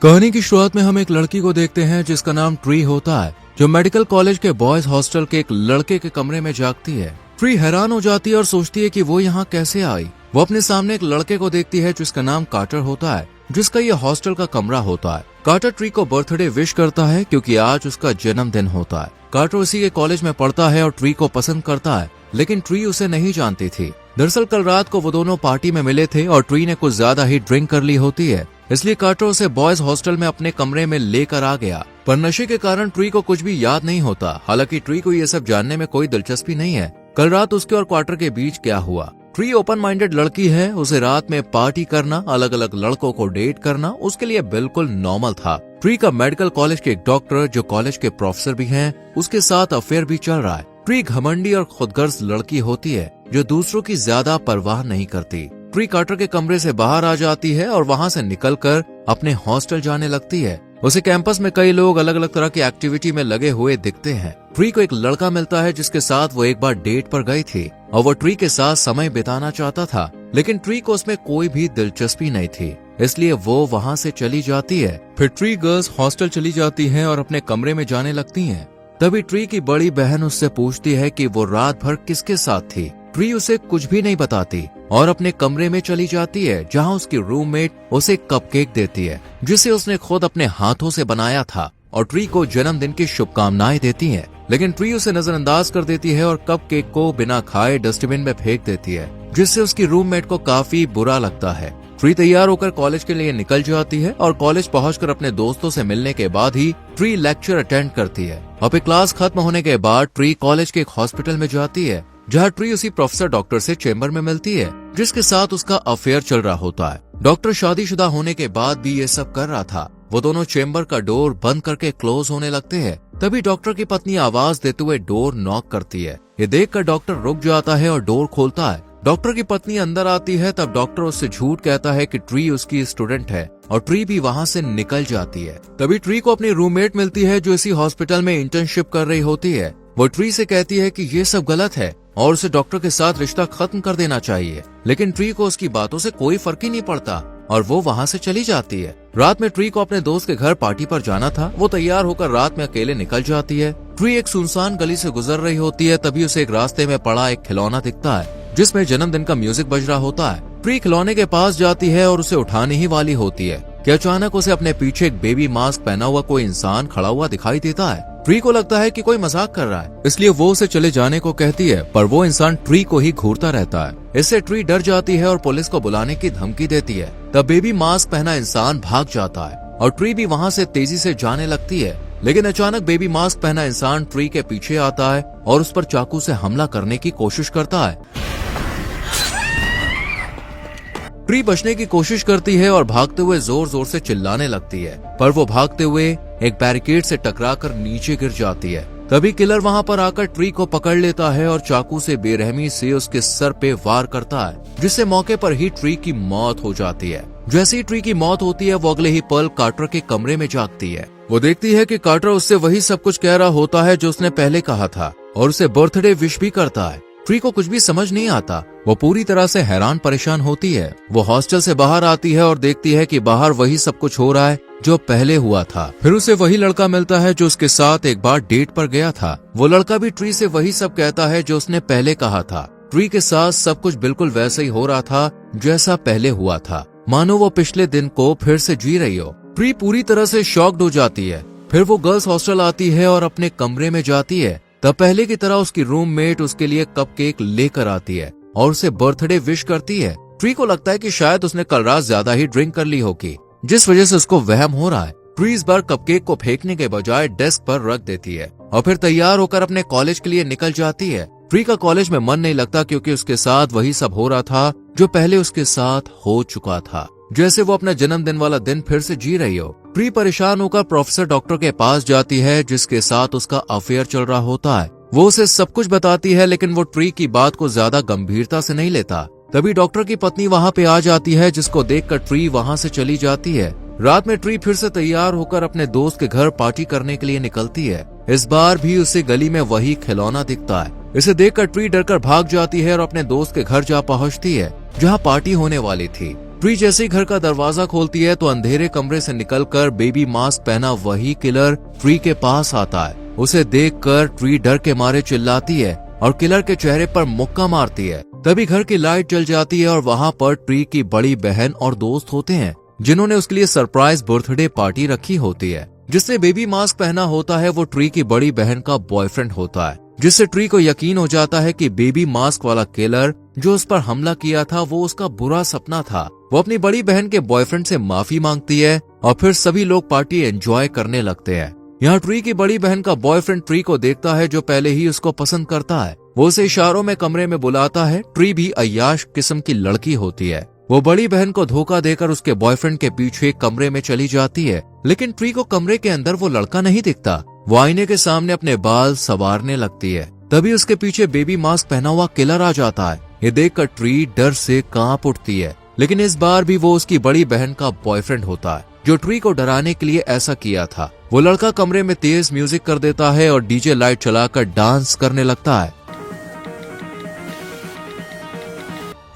कहानी की शुरुआत में हम एक लड़की को देखते हैं जिसका नाम ट्री होता है, जो मेडिकल कॉलेज के बॉयज हॉस्टल के एक लड़के के कमरे में जागती है। ट्री हैरान हो जाती है और सोचती है कि वो यहाँ कैसे आई। वो अपने सामने एक लड़के को देखती है जिसका नाम कार्टर होता है, जिसका ये हॉस्टल का कमरा होता है। कार्टर ट्री को बर्थडे विश करता है क्योंकि आज उसका जन्मदिन होता है। कार्टर उसी के कॉलेज में पढ़ता है और ट्री को पसंद करता है, लेकिन ट्री उसे नहीं जानती थी। दरअसल कल रात को वो दोनों पार्टी में मिले थे और ट्री ने कुछ ज्यादा ही ड्रिंक कर ली होती है, इसलिए कार्टर उसे बॉयज हॉस्टल में अपने कमरे में लेकर आ गया। पर नशे के कारण ट्री को कुछ भी याद नहीं होता। हालांकि ट्री को ये सब जानने में कोई दिलचस्पी नहीं है कल रात उसके और कार्टर के बीच क्या हुआ। ट्री ओपन माइंडेड लड़की है, उसे रात में पार्टी करना, अलग अलग लड़कों को डेट करना उसके लिए बिल्कुल नॉर्मल था। ट्री का मेडिकल कॉलेज के एक डॉक्टर जो कॉलेज के प्रोफेसर भी हैं, उसके साथ अफेयर भी चल रहा है। ट्री घमंडी और खुदगर्ज लड़की होती है जो दूसरों की ज्यादा परवाह नहीं करती। ट्री कार्टर के कमरे से बाहर आ जाती है और वहाँ से निकलकर अपने हॉस्टल जाने लगती है। उसे कैंपस में कई लोग अलग अलग तरह की एक्टिविटी में लगे हुए दिखते हैं। ट्री को एक लड़का मिलता है जिसके साथ वो एक बार डेट पर गई थी और वो ट्री के साथ समय बिताना चाहता था, लेकिन ट्री को उसमें कोई भी दिलचस्पी नहीं थी, इसलिए वो वहाँ से चली जाती है। फिर ट्री गर्ल्स हॉस्टल चली जाती है और अपने कमरे में जाने लगती है। तभी ट्री की बड़ी बहन उससे पूछती है कि वो रात भर किसके साथ थी। ट्री उसे कुछ भी नहीं बताती और अपने कमरे में चली जाती है, जहाँ उसकी रूममेट उसे कपकेक देती है जिसे उसने खुद अपने हाथों से बनाया था और ट्री को जन्मदिन की शुभकामनाएं देती है। लेकिन ट्री उसे नजरअंदाज कर देती है और कपकेक को बिना खाए डस्टबिन में फेंक देती है, जिससे उसकी रूममेट को काफी बुरा लगता है। ट्री तैयार होकर कॉलेज के लिए निकल जाती है और कॉलेज पहुंचकर अपने दोस्तों से मिलने के बाद ही ट्री लेक्चर अटेंड करती है। और फिर क्लास खत्म होने के बाद ट्री कॉलेज के एक हॉस्पिटल में जाती है, जहाँ ट्री उसी प्रोफेसर डॉक्टर से चेम्बर में मिलती है जिसके साथ उसका अफेयर चल रहा होता है। डॉक्टर शादीशुदा होने के बाद भी ये सब कर रहा था। वो दोनों चेम्बर का डोर बंद करके क्लोज होने लगते हैं। तभी डॉक्टर की पत्नी आवाज देते हुए डोर नॉक करती है। ये देखकर डॉक्टर रुक जाता है और डोर खोलता है। डॉक्टर की पत्नी अंदर आती है, तब डॉक्टर उससे झूठ कहता है कि ट्री उसकी स्टूडेंट है और ट्री भी वहाँ से निकल जाती है। तभी ट्री को अपनी रूममेट मिलती है जो इसी हॉस्पिटल में इंटर्नशिप कर रही होती है। वो ट्री से कहती है कि ये सब गलत है और उसे डॉक्टर के साथ रिश्ता खत्म कर देना चाहिए, लेकिन ट्री को उसकी बातों से कोई फर्क ही नहीं पड़ता और वो वहाँ से चली जाती है। रात में ट्री को अपने दोस्त के घर पार्टी पर जाना था। वो तैयार होकर रात में अकेले निकल जाती है। ट्री एक सुनसान गली से गुजर रही होती है, तभी उसे एक रास्ते में पड़ा एक खिलौना दिखता है जिसमें जन्मदिन का म्यूजिक बज रहा होता है। ट्री खिलौने के पास जाती है और उसे उठाने ही वाली होती है कि अचानक उसे अपने पीछे एक बेबी मास्क पहना हुआ कोई इंसान खड़ा हुआ दिखाई देता है। ट्री को लगता है कि कोई मजाक कर रहा है, इसलिए वो उसे चले जाने को कहती है, पर वो इंसान ट्री को ही घूरता रहता है। इससे ट्री डर जाती है और पुलिस को बुलाने की धमकी देती है। तब बेबी मास्क पहना इंसान भाग जाता है और ट्री भी वहाँ से तेजी से जाने लगती है, लेकिन अचानक बेबी मास्क पहना इंसान ट्री के पीछे आता है और उस पर चाकू से हमला करने की कोशिश करता है। ट्री बचने की कोशिश करती है और भागते हुए जोर जोर से चिल्लाने लगती है, पर वो भागते हुए एक बैरिकेड से टकराकर नीचे गिर जाती है। तभी किलर वहाँ पर आकर ट्री को पकड़ लेता है और चाकू से बेरहमी से उसके सर पे वार करता है, जिससे मौके पर ही ट्री की मौत हो जाती है। जैसे ही ट्री की मौत होती है, वो अगले ही पल कार्टर के कमरे में जागती है। वो देखती है कि कार्टर उससे वही सब कुछ कह रहा होता है जो उसने पहले कहा था और उसे बर्थडे विश भी करता है। ट्री को कुछ भी समझ नहीं आता। वो पूरी तरह से हैरान परेशान होती है। वो हॉस्टल से बाहर आती है और देखती है कि बाहर वही सब कुछ हो रहा है जो पहले हुआ था। फिर उसे वही लड़का मिलता है जो उसके साथ एक बार डेट पर गया था। वो लड़का भी ट्री से वही सब कहता है जो उसने पहले कहा था। ट्री के साथ सब कुछ बिल्कुल वैसे ही हो रहा था जैसा पहले हुआ था, मानो वो पिछले दिन को फिर से जी रही हो। ट्री पूरी तरह से शॉक्ड हो जाती है। फिर वो गर्ल्स हॉस्टल आती है और अपने कमरे में जाती है। तब पहले की तरह उसकी रूममेट उसके लिए कपकेक लेकर आती है और उसे बर्थडे विश करती है। ट्री को लगता है कि शायद उसने कल रात ज्यादा ही ड्रिंक कर ली होगी, जिस वजह से उसको वहम हो रहा है। ट्री इस बार कपकेक को फेंकने के बजाय डेस्क पर रख देती है और फिर तैयार होकर अपने कॉलेज के लिए निकल जाती है। ट्री का कॉलेज में मन नहीं लगता क्योंकि उसके साथ वही सब हो रहा था जो पहले उसके साथ हो चुका था, जैसे वो अपना जन्मदिन वाला दिन फिर से जी रही हो। ट्री परेशान होकर प्रोफेसर डॉक्टर के पास जाती है जिसके साथ उसका अफेयर चल रहा होता है। वो उसे सब कुछ बताती है, लेकिन वो ट्री की बात को ज्यादा गंभीरता से नहीं लेता। तभी डॉक्टर की पत्नी वहाँ पे आ जाती है, जिसको देखकर ट्री वहाँ से चली जाती है। रात में ट्री फिर से तैयार होकर अपने दोस्त के घर पार्टी करने के लिए निकलती है। इस बार भी उसे गली में वही खिलौना दिखता है। इसे देखकर ट्री डरकर भाग जाती है और अपने दोस्त के घर जा पहुँचती है जहाँ पार्टी होने वाली थी। ट्री जैसे ही घर का दरवाजा खोलती है तो अंधेरे कमरे से निकलकर बेबी मास्क पहना वही किलर ट्री के पास आता है। उसे देखकर ट्री डर के मारे चिल्लाती है और किलर के चेहरे पर मुक्का मारती है। तभी घर की लाइट जल जाती है और वहाँ पर ट्री की बड़ी बहन और दोस्त होते हैं जिन्होंने उसके लिए सरप्राइज बर्थडे पार्टी रखी होती है। जिसने बेबी मास्क पहना होता है वो ट्री की बड़ी बहन का बॉयफ्रेंड होता है, जिससे ट्री को यकीन हो जाता है कि बेबी मास्क वाला किलर जो उस पर हमला किया था वो उसका बुरा सपना था। वो अपनी बड़ी बहन के बॉयफ्रेंड से माफी मांगती है और फिर सभी लोग पार्टी एंजॉय करने लगते हैं। यहाँ ट्री की बड़ी बहन का बॉयफ्रेंड ट्री को देखता है जो पहले ही उसको पसंद करता है। वो उसे इशारों में कमरे में बुलाता है। ट्री भी अय्याश किस्म की लड़की होती है। वो बड़ी बहन को धोखा देकर उसके बॉयफ्रेंड के पीछे कमरे में चली जाती है, लेकिन ट्री को कमरे के अंदर वो लड़का नहीं दिखता। वो आईने के सामने अपने बाल संवारने लगती है। तभी उसके पीछे बेबी मास्क पहना हुआ किलर आ जाता है। ये देखकर ट्री डर से कांप उठती है, लेकिन इस बार भी वो उसकी बड़ी बहन का बॉयफ्रेंड होता है जो ट्री को डराने के लिए ऐसा किया था। वो लड़का कमरे में तेज म्यूजिक कर देता है और डीजे लाइट चलाकर डांस करने लगता है।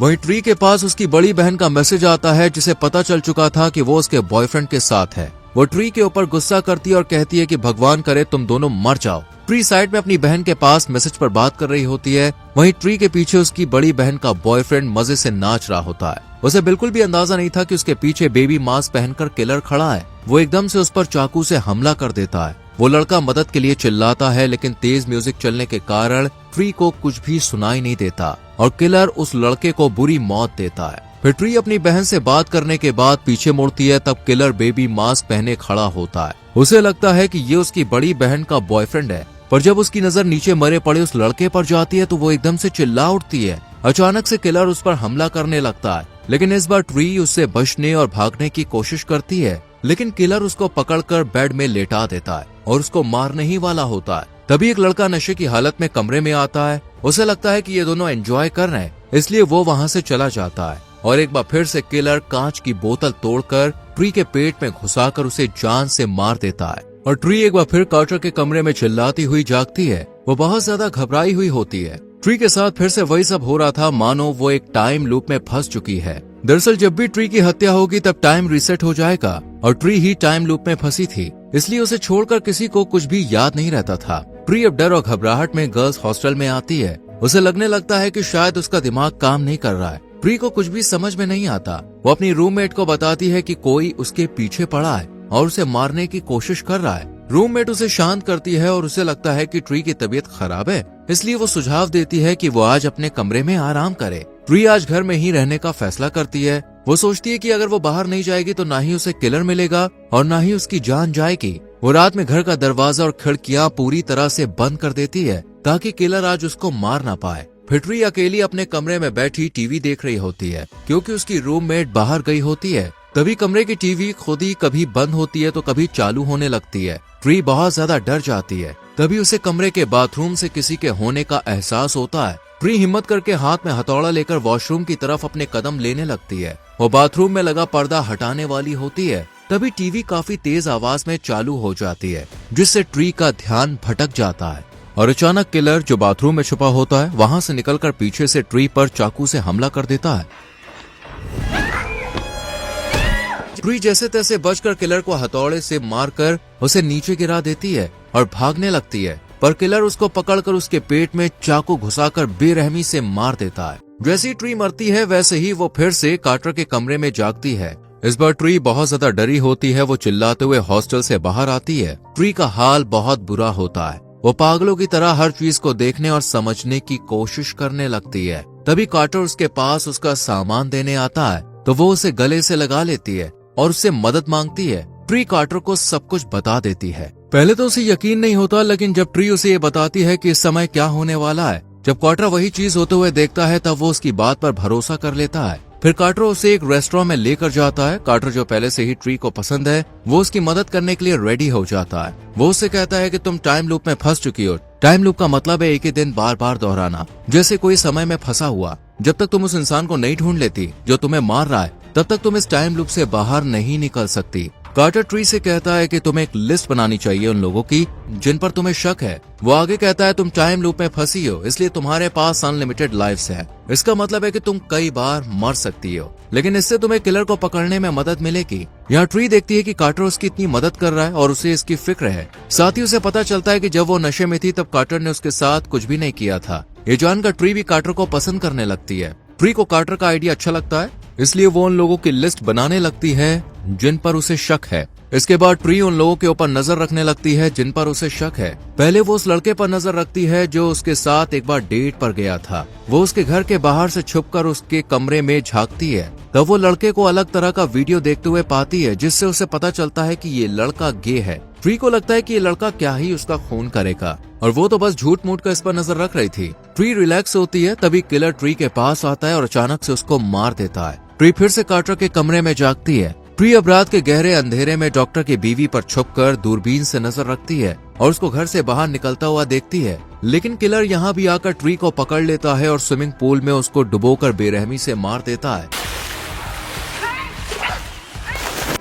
वहीं ट्री के पास उसकी बड़ी बहन का मैसेज आता है जिसे पता चल चुका था कि वो उसके बॉयफ्रेंड के साथ है। वो ट्री के ऊपर गुस्सा करती है और कहती है कि भगवान करे तुम दोनों मर जाओ। ट्री साइड में अपनी बहन के पास मैसेज पर बात कर रही होती है। वहीं ट्री के पीछे उसकी बड़ी बहन का बॉयफ्रेंड मजे से नाच रहा होता है। उसे बिल्कुल भी अंदाजा नहीं था कि उसके पीछे बेबी मास्क पहनकर किलर खड़ा है। वो एकदम से उस पर चाकू से हमला कर देता है। वो लड़का मदद के लिए चिल्लाता है, लेकिन तेज म्यूजिक चलने के कारण ट्री को कुछ भी सुनाई नहीं देता और किलर उस लड़के को बुरी मौत देता है। फिर ट्री अपनी बहन से बात करने के बाद पीछे मुड़ती है, तब किलर बेबी मास्क पहने खड़ा होता है। उसे लगता है कि ये उसकी बड़ी बहन का बॉयफ्रेंड है, पर जब उसकी नजर नीचे मरे पड़े उस लड़के पर जाती है तो वो एकदम से चिल्ला उठती है। अचानक से किलर उस पर हमला करने लगता है, लेकिन इस बार ट्री उससे बचने और भागने की कोशिश करती है, लेकिन किलर उसको पकड़कर बेड में लेटा देता है और उसको मारने ही वाला होता है। तभी एक लड़का नशे की हालत में कमरे में आता है। उसे लगता है कि ये दोनों एंजॉय कर रहे हैं, इसलिए वो वहाँ से चला जाता है और एक बार फिर से किलर कांच की बोतल तोड़कर ट्री के पेट में घुसाकर उसे जान से मार देता है। और ट्री एक बार फिर कार्टर के कमरे में चिल्लाती हुई जागती है। वो बहुत ज्यादा घबराई हुई होती है। ट्री के साथ फिर से वही सब हो रहा था, मानो वो एक टाइम लूप में फंस चुकी है। दरअसल जब भी ट्री की हत्या होगी तब टाइम रीसेट हो जाएगा और ट्री ही टाइम लूप में फंसी थी, इसलिए उसे छोड़कर किसी को कुछ भी याद नहीं रहता था। ट्री अब डर और घबराहट में गर्ल्स हॉस्टल में आती है। उसे लगने लगता है कि शायद उसका दिमाग काम नहीं कर रहा है। ट्री को कुछ भी समझ में नहीं आता। वो अपनी रूममेट को बताती है कि कोई उसके पीछे पड़ा है और उसे मारने की कोशिश कर रहा है। रूममेट उसे शांत करती है और उसे लगता है कि ट्री की तबीयत खराब है, इसलिए वो सुझाव देती है कि वो आज अपने कमरे में आराम करे। ट्री आज घर में ही रहने का फैसला करती है। वो सोचती है कि अगर वो बाहर नहीं जाएगी तो ना ही उसे किलर मिलेगा और ना ही उसकी जान जाएगी। वो रात में घर का दरवाजा और खिड़कियां पूरी तरह से बंद कर देती है ताकि किलर आज उसको मार ना पाए। फिर ट्री अकेली अपने कमरे में बैठी टीवी देख रही होती है, क्योंकि उसकी रूममेट बाहर गई होती है। तभी कमरे की टीवी खुद ही कभी बंद होती है तो कभी चालू होने लगती है। ट्री बहुत ज्यादा डर जाती है। तभी उसे कमरे के बाथरूम से किसी के होने का एहसास होता है। ट्री हिम्मत करके हाथ में हथौड़ा लेकर वॉशरूम की तरफ अपने कदम लेने लगती है। वो बाथरूम में लगा पर्दा हटाने वाली होती है। तभी टीवी काफी तेज आवाज में चालू हो जाती है, जिससे ट्री का ध्यान भटक जाता है और अचानक किलर जो बाथरूम में छुपा होता है वहां से निकलकर पीछे से ट्री पर चाकू से हमला कर देता है। ट्री जैसे तैसे बचकर किलर को हथौड़े से मारकर उसे नीचे गिरा देती है और भागने लगती है, पर किलर उसको पकड़कर उसके पेट में चाकू घुसाकर बेरहमी से मार देता है। जैसी ट्री मरती है वैसे ही वो फिर से कार्टर के कमरे में जागती है। इस बार ट्री बहुत ज्यादा डरी होती है। वो चिल्लाते हुए हॉस्टल से बाहर आती है। ट्री का हाल बहुत बुरा होता है। वो पागलों की तरह हर चीज को देखने और समझने की कोशिश करने लगती है। तभी कार्टर उसके पास उसका सामान देने आता है तो वो उसे गले से लगा लेती है और उससे मदद मांगती है। ट्री कार्टर को सब कुछ बता देती है। पहले तो उसे यकीन नहीं होता, लेकिन जब ट्री उसे ये बताती है कि इस समय क्या होने वाला है, जब कार्टर वही चीज होते हुए देखता है तब वो उसकी बात पर भरोसा कर लेता है। फिर कार्टर उसे एक रेस्टोरेंट में लेकर जाता है। कार्टर जो पहले से ही ट्री को पसंद है, वो उसकी मदद करने के लिए रेडी हो जाता है। वो उससे कहता है कि तुम टाइम लूप में फंस चुकी हो। टाइम लूप का मतलब है एक ही दिन बार बार दोहराना, जैसे कोई समय में फंसा हुआ। जब तक तुम उस इंसान को नहीं ढूंढ लेती जो तुम्हें मार रहा है, तब तक तुम इस टाइम लूप से बाहर नहीं निकल सकती। कार्टर ट्री से कहता है कि तुम्हें एक लिस्ट बनानी चाहिए उन लोगों की जिन पर तुम्हें शक है। वो आगे कहता है तुम टाइम लूप में फंसी हो, इसलिए तुम्हारे पास अनलिमिटेड लाइफ्स है। इसका मतलब है कि तुम कई बार मर सकती हो, लेकिन इससे तुम्हें किलर को पकड़ने में मदद मिलेगी। यहाँ ट्री देखती है कि कार्टर उसकी इतनी मदद कर रहा है और उसे इसकी फिक्र है। साथ ही उसे पता चलता है कि जब वो नशे में थी तब कार्टर ने उसके साथ कुछ भी नहीं किया था। ये जानकर ट्री भी कार्टर को पसंद करने लगती है। ट्री को कार्टर का आइडिया अच्छा लगता है, इसलिए वो उन लोगों की लिस्ट बनाने लगती है जिन पर उसे शक है। इसके बाद ट्री उन लोगों के ऊपर नजर रखने लगती है जिन पर उसे शक है। पहले वो उस लड़के पर नजर रखती है जो उसके साथ एक बार डेट पर गया था। वो उसके घर के बाहर से छुपकर उसके कमरे में झांकती है। तब वो लड़के को अलग तरह का वीडियो देखते हुए पाती है, जिससे उसे पता चलता है कि ये लड़का गे है। ट्री को लगता है कि ये लड़का क्या ही उसका खून करेगा, और वो तो बस झूठ मूठ कर इस पर नजर रख रही थी। ट्री रिलैक्स होती है, तभी किलर ट्री के पास आता है और अचानक से उसको मार देता है। ट्री फिर से कार्टर के कमरे में जागती है। ट्री अब रात के गहरे अंधेरे में डॉक्टर की बीवी पर छुपकर दूरबीन से नजर रखती है और उसको घर से बाहर निकलता हुआ देखती है। लेकिन किलर यहाँ भी आकर ट्री को पकड़ लेता है और स्विमिंग पूल में उसको डुबोकर बेरहमी से मार देता है।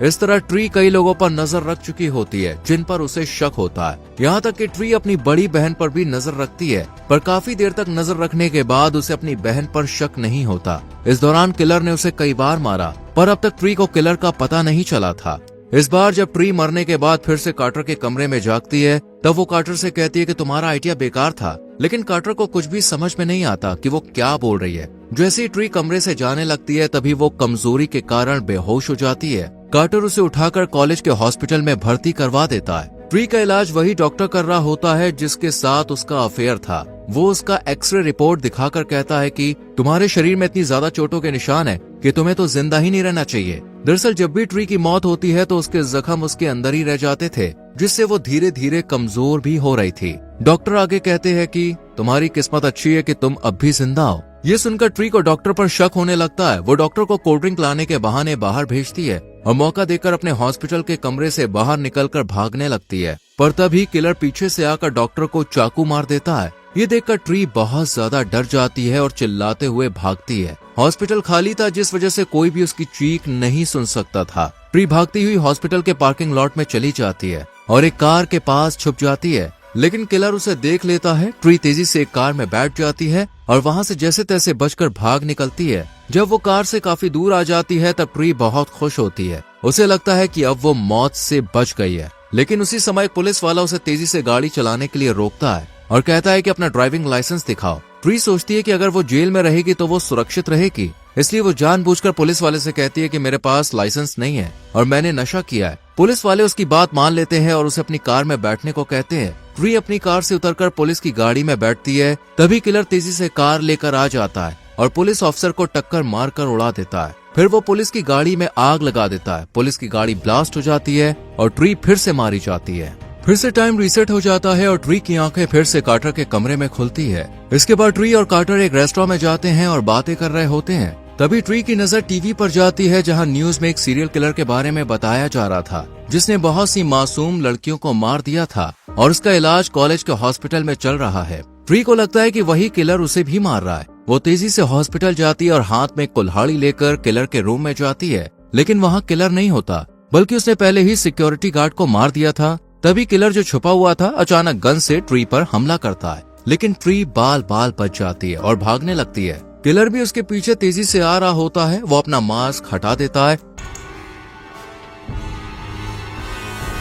इस तरह ट्री कई लोगों पर नजर रख चुकी होती है जिन पर उसे शक होता है। यहाँ तक कि ट्री अपनी बड़ी बहन पर भी नजर रखती है, पर काफी देर तक नजर रखने के बाद उसे अपनी बहन पर शक नहीं होता। इस दौरान किलर ने उसे कई बार मारा, पर अब तक ट्री को किलर का पता नहीं चला था। इस बार जब ट्री मरने के बाद फिर से कार्टर के कमरे में जागती है, तब वो कार्टर से कहती है कि तुम्हारा आइडिया बेकार था। लेकिन कार्टर को कुछ भी समझ में नहीं आता कि वो क्या बोल रही है। जैसे ही ट्री कमरे से जाने लगती है, तभी वो कमजोरी के कारण बेहोश हो जाती है। कार्टर उसे उठाकर कॉलेज के हॉस्पिटल में भर्ती करवा देता है। ट्री का इलाज वही डॉक्टर कर रहा होता है जिसके साथ उसका अफेयर था। वो उसका एक्सरे रिपोर्ट दिखाकर कहता है कि तुम्हारे शरीर में इतनी ज्यादा चोटों के निशान है कि तुम्हें तो जिंदा ही नहीं रहना चाहिए। दरअसल जब भी ट्री की मौत होती है तो उसके जख्म उसके अंदर ही रह जाते थे, जिससे वो धीरे धीरे कमजोर भी हो रही थी। डॉक्टर आगे कहते हैं कि तुम्हारी किस्मत अच्छी है कि तुम अब भी जिंदा हो। ये सुनकर ट्री को डॉक्टर पर शक होने लगता है। वो डॉक्टर को कोल्ड ड्रिंक लाने के बहाने बाहर भेजती है और मौका देकर अपने हॉस्पिटल के कमरे से बाहर निकलकर भागने लगती है। पर तभी किलर पीछे से आकर डॉक्टर को चाकू मार देता है। ये देखकर ट्री बहुत ज्यादा डर जाती है और चिल्लाते हुए भागती है। हॉस्पिटल खाली था, जिस वजह से कोई भी उसकी चीख नहीं सुन सकता था। ट्री भागती हुई हॉस्पिटल के पार्किंग लॉट में चली जाती है और एक कार के पास छुप जाती है, लेकिन किलर उसे देख लेता है। ट्री तेजी से एक कार में बैठ जाती है और वहाँ से जैसे तैसे बचकर भाग निकलती है। जब वो कार से काफी दूर आ जाती है तब ट्री बहुत खुश होती है। उसे लगता है कि अब वो मौत से बच गई है। लेकिन उसी समय एक पुलिस वाला उसे तेजी से गाड़ी चलाने के लिए रोकता है और कहता है कि अपना ड्राइविंग लाइसेंस दिखाओ। ट्री सोचती है कि अगर वो जेल में रहेगी तो वो सुरक्षित रहेगी, इसलिए वो जानबूझकर पुलिस वाले से कहती है कि मेरे पास लाइसेंस नहीं है और मैंने नशा किया है। पुलिस वाले उसकी बात मान लेते हैं और उसे अपनी कार में बैठने को कहते हैं। ट्री अपनी कार से उतरकर पुलिस की गाड़ी में बैठती है। तभी किलर तेजी से कार लेकर आ जाता है और पुलिस ऑफिसर को टक्कर मारकर उड़ा देता है। फिर वो पुलिस की गाड़ी में आग लगा देता है। पुलिस की गाड़ी ब्लास्ट हो जाती है और ट्री फिर से मारी जाती है। फिर से टाइम रीसेट हो जाता है और ट्री की आंखें फिर से कार्टर के कमरे में खुलती है। इसके बाद ट्री और कार्टर एक रेस्टोरेंट में जाते हैं और बातें कर रहे होते हैं। तभी ट्री की नजर टीवी पर जाती है, जहां न्यूज में एक सीरियल किलर के बारे में बताया जा रहा था, जिसने बहुत सी मासूम लड़कियों को मार दिया था और उसका इलाज कॉलेज के हॉस्पिटल में चल रहा है। ट्री को लगता है कि वही किलर उसे भी मार रहा है। वो तेजी से हॉस्पिटल जाती है और हाथ में कुल्हाड़ी लेकर किलर के रूम में जाती है, लेकिन वहाँ किलर नहीं होता, बल्कि उसने पहले ही सिक्योरिटी गार्ड को मार दिया था। तभी किलर जो छुपा हुआ था अचानक गन से ट्री पर हमला करता है, लेकिन ट्री बाल बाल बच जाती है और भागने लगती है। किलर भी उसके पीछे तेजी से आ रहा होता है। वो अपना मास्क हटा देता है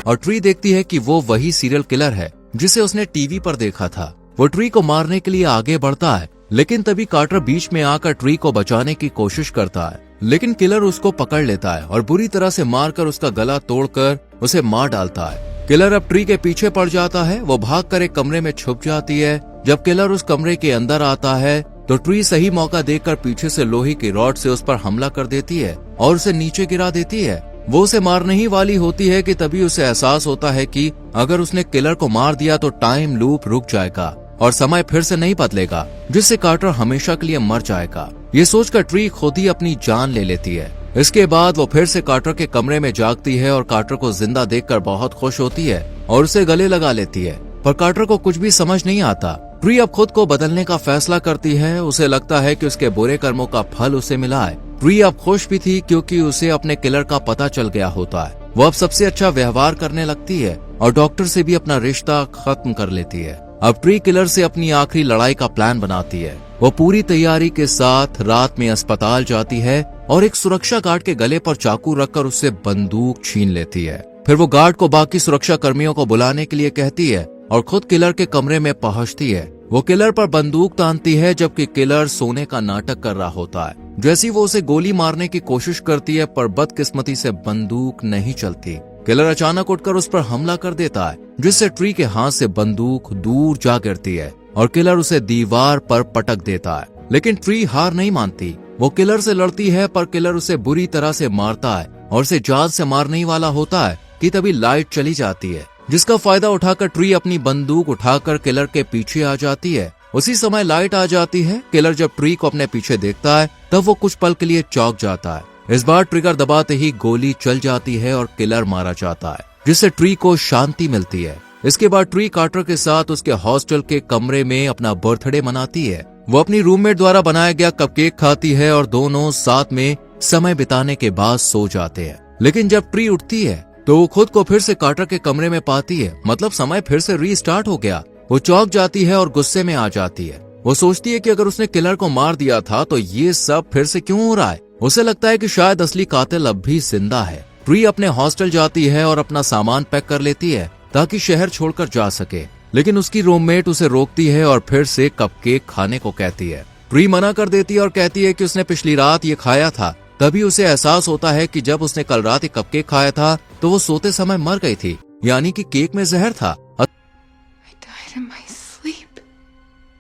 और ट्री देखती है कि वो वही सीरियल किलर है जिसे उसने टीवी पर देखा था। वो ट्री को मारने के लिए आगे बढ़ता है, लेकिन तभी कार्टर बीच में आकर ट्री को बचाने की कोशिश करता है, लेकिन किलर उसको पकड़ लेता है और बुरी तरह से मारकर उसका गला तोड़कर उसे मार डालता है। किलर अब ट्री के पीछे पड़ जाता है। वो भागकर एक कमरे में छुप जाती है। जब किलर उस कमरे के अंदर आता है तो ट्री सही मौका देखकर पीछे से लोहे की रॉड से उस पर हमला कर देती है और उसे नीचे गिरा देती है। वो उसे मारने ही वाली होती है कि तभी उसे एहसास होता है कि अगर उसने किलर को मार दिया तो टाइम लूप रुक जाएगा और समय फिर से नहीं बदलेगा, जिससे कार्टर हमेशा के लिए मर जाएगा। ये सोचकर ट्री खुद ही अपनी जान ले लेती है। इसके बाद वो फिर से कार्टर के कमरे में जागती है और कार्टर को जिंदा देखकर बहुत खुश होती है और उसे गले लगा लेती है, पर कार्टर को कुछ भी समझ नहीं आता। ट्री अब खुद को बदलने का फैसला करती है। उसे लगता है कि उसके बुरे कर्मों का फल उसे मिला है। ट्री अब खुश भी थी क्योंकि उसे अपने किलर का पता चल गया होता है। वो अब सबसे अच्छा व्यवहार करने लगती है और डॉक्टर से भी अपना रिश्ता खत्म कर लेती है। अब ट्री किलर से अपनी आखिरी लड़ाई का प्लान बनाती है। वो पूरी तैयारी के साथ रात में अस्पताल जाती है और एक सुरक्षा गार्ड के गले पर चाकू रखकर उससे बंदूक छीन लेती है। फिर वो गार्ड को बाकी सुरक्षा कर्मियों को बुलाने के लिए कहती है और खुद किलर के कमरे में पहुंचती है। वो किलर पर बंदूक तानती है जबकि किलर सोने का नाटक कर रहा होता है। जैसी वो उसे गोली मारने की कोशिश करती है पर बदकिस्मती से बंदूक नहीं चलती। किलर अचानक उठकर उस पर हमला कर देता है जिससे ट्री के हाथ से बंदूक दूर जा गिरती है और किलर उसे दीवार पर पटक देता है। लेकिन ट्री हार नहीं मानती। वो किलर से लड़ती है पर किलर उसे बुरी तरह से मारता है और उसे जान से मारने ही वाला होता है कि तभी लाइट चली जाती है, जिसका फायदा उठाकर ट्री अपनी बंदूक उठाकर किलर के पीछे आ जाती है। उसी समय लाइट आ जाती है। किलर जब ट्री को अपने पीछे देखता है तब वो कुछ पल के लिए चौंक जाता है। इस बार ट्रिगर दबाते ही गोली चल जाती है और किलर मारा जाता है, जिससे ट्री को शांति मिलती है। इसके बाद ट्री कार्टर के साथ उसके हॉस्टल के कमरे में अपना बर्थडे मनाती है। वो अपनी रूममेट द्वारा बनाया गया कपकेक खाती है और दोनों साथ में समय बिताने के बाद सो जाते हैं। लेकिन जब ट्री उठती है तो वो खुद को फिर से कार्टर के कमरे में पाती है, मतलब समय फिर से रीस्टार्ट हो गया। वो चौंक जाती है और गुस्से में आ जाती है। वो सोचती है कि अगर उसने किलर को मार दिया था तो ये सब फिर से क्यों हो रहा है। उसे लगता है कि शायद असली कातिल अब भी जिंदा है। ट्री अपने हॉस्टल जाती है और अपना सामान पैक कर लेती है ताकि शहर छोड़कर जा सके, लेकिन उसकी रूममेट उसे रोकती है और फिर से कपकेक खाने को कहती है। ट्री मना कर देती है और कहती है कि उसने पिछली रात ये खाया था। तभी उसे एहसास होता है कि जब उसने कल रात एक कपकेक खाया था तो वो सोते समय मर गई थी, यानी कि केक में जहर था।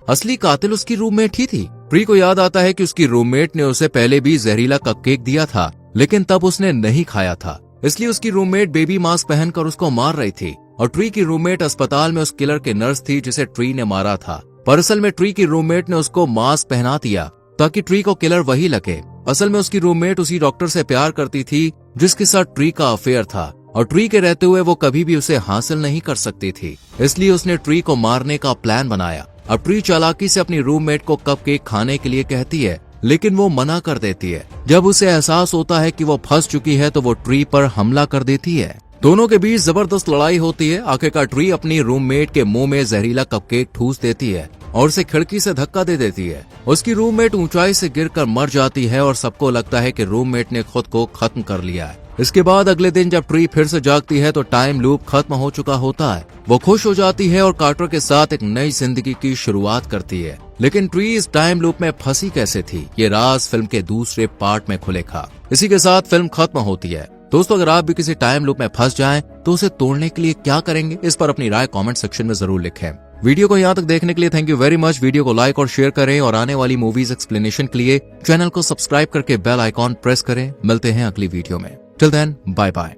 असली कातिल उसकी रूममेट ही थी। ट्री को याद आता है कि उसकी रूममेट ने उसे पहले भी जहरीला कपकेक दिया था, लेकिन तब उसने नहीं खाया था, इसलिए उसकी रूममेट बेबी मास्क पहनकर उसको मार रही थी। और ट्री की रूममेट अस्पताल में उस किलर के नर्स थी जिसे ट्री ने मारा था। पर असल में ट्री की रूममेट ने उसको मास्क पहना दिया ताकि ट्री को किलर वही लगे। असल में उसकी रूममेट उसी डॉक्टर से प्यार करती थी जिसके साथ ट्री का अफेयर था, और ट्री के रहते हुए वो कभी भी उसे हासिल नहीं कर सकती थी, इसलिए उसने ट्री को मारने का प्लान बनाया। अब ट्री चालाकी से अपनी रूममेट को कपकेक खाने के लिए कहती है, लेकिन वो मना कर देती है। जब उसे एहसास होता है कि वो फंस चुकी है तो वो ट्री पर हमला कर देती है। दोनों के बीच जबरदस्त लड़ाई होती है। आखिरकार ट्री अपनी रूममेट के मुंह में जहरीला कपकेक ठूस देती है और उसे खिड़की से धक्का दे देती है। उसकी रूममेट ऊंचाई से गिरकर मर जाती है और सबको लगता है कि रूममेट ने खुद को खत्म कर लिया है। इसके बाद अगले दिन जब ट्री फिर से जागती है तो टाइम लूप खत्म हो चुका होता है। वो खुश हो जाती है और कार्टर के साथ एक नई जिंदगी की शुरुआत करती है। लेकिन ट्री इस टाइम लूप में फंसी कैसे थी, ये राज फिल्म के दूसरे पार्ट में खुलेगा। इसी के साथ फिल्म खत्म होती है। दोस्तों, अगर आप भी किसी टाइम लूप में फंस जाएं तो उसे तोड़ने के लिए क्या करेंगे, इस पर अपनी राय कमेंट सेक्शन में जरूर लिखें। वीडियो को यहाँ तक देखने के लिए thank you very much. Video को लाइक और शेयर करें और आने वाली मूवीज एक्सप्लेनेशन के लिए चैनल को सब्सक्राइब करके बेल आइकॉन प्रेस करें। मिलते हैं अगली वीडियो में। Till then, bye bye.